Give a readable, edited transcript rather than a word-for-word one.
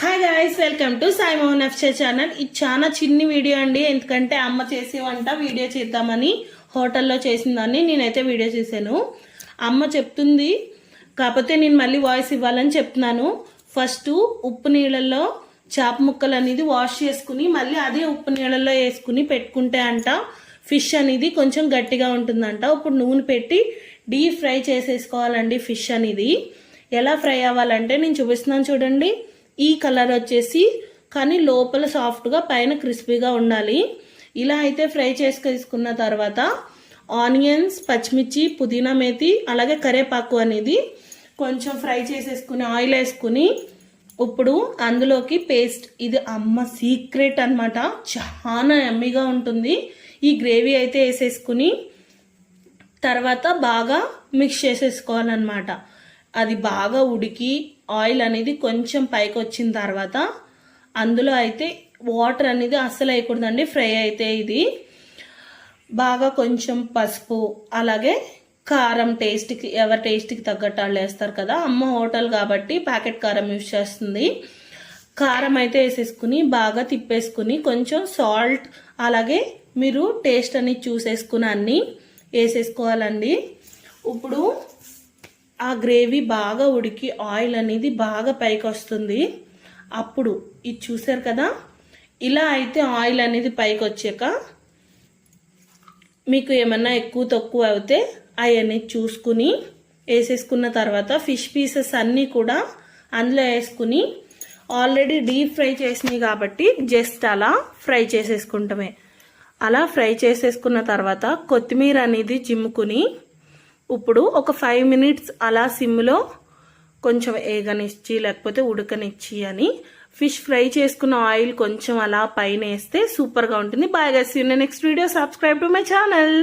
Hi guys, welcome to Sai Mohan ఎఫ్సే channel. ఇది చాలా చిన్ని వీడియో అండి, ఎందుకంటే అమ్మ చేసే వంట వీడియో చేద్దామని హోటల్లో చేసిందాన్ని నేనైతే వీడియో చేశాను. అమ్మ చెప్తుంది, కాకపోతే నేను మళ్ళీ వాయిస్ ఇవ్వాలని చెప్తున్నాను. ఫస్ట్ ఉప్పు నీళ్ళల్లో చేప ముక్కలు అనేది వాష్ చేసుకుని మళ్ళీ అదే ఉప్పు నీళ్ళల్లో వేసుకుని పెట్టుకుంటే అంట ఫిష్ అనేది కొంచెం గట్టిగా ఉంటుందంట. ఇప్పుడు నూనె పెట్టి డీప్ ఫ్రై చేసేసుకోవాలండి. ఫిష్ అనేది ఎలా ఫ్రై అవ్వాలంటే నేను చూపిస్తున్నాను చూడండి. ఈ కలర్ వచ్చేసి కానీ లోపల సాఫ్ట్గా పైన క్రిస్పీగా ఉండాలి. ఇలా అయితే ఫ్రై చేసుకున్న తర్వాత ఆనియన్స్, పచ్చిమిర్చి, పుదీనా మేతి అలాగే కరివేపాకు అనేది కొంచెం ఫ్రై చేసేసుకుని ఆయిల్ వేసుకుని ఇప్పుడు అందులోకి పేస్ట్, ఇది అమ్మ సీక్రెట్ అన్నమాట, చాలా యమ్మీగా ఉంటుంది. ఈ గ్రేవీ అయితే వేసేసుకుని తర్వాత బాగా మిక్స్ చేసేసుకోవాలన్నమాట. అది బాగా ఉడికి ఆయిల్ అనేది కొంచెం పైకి వచ్చిన తర్వాత అందులో అయితే వాటర్ అనేది అస్సలు వేయకూడదండి. ఫ్రై అయితే ఇది బాగా కొంచెం పసుపు అలాగే కారం, టేస్ట్కి ఎవరి టేస్ట్కి తగ్గట్టు వాళ్ళు వేస్తారు కదా. అమ్మ హోటల్ కాబట్టి ప్యాకెట్ కారం యూజ్ చేస్తుంది. కారం అయితే వేసేసుకుని బాగా తిప్పేసుకుని కొంచెం సాల్ట్ అలాగే మీరు టేస్ట్ అనేది చూసేసుకుని అన్నీ వేసేసుకోవాలండి. ఇప్పుడు ఆ గ్రేవీ బాగా ఉడికి ఆయిల్ అనేది బాగా పైకి వస్తుంది. అప్పుడు ఇది చూసారు కదా, ఇలా అయితే ఆయిల్ అనేది పైకి వచ్చాక మీకు ఏమన్నా ఎక్కువ తక్కువ అయితే అవన్నీ చూసుకుని వేసేసుకున్న తర్వాత ఫిష్ పీసెస్ అన్నీ కూడా అందులో వేసుకుని ఆల్రెడీ డీప్ ఫ్రై చేసినాయి కాబట్టి జస్ట్ అలా ఫ్రై చేసేసుకుంటామే. అలా ఫ్రై చేసేసుకున్న తర్వాత కొత్తిమీర అనేది చిమ్ముకుని ఇప్పుడు ఒక 5 మినిట్స్ అలా సిమ్లో కొంచెం ఏగనిచ్చి లేకపోతే ఉడకనిచ్చి అని ఫిష్ ఫ్రై చేసుకున్న ఆయిల్ కొంచెం అలా పైన వేస్తే సూపర్గా ఉంటుంది. Bye guys, see you in next video. Subscribe to my channel.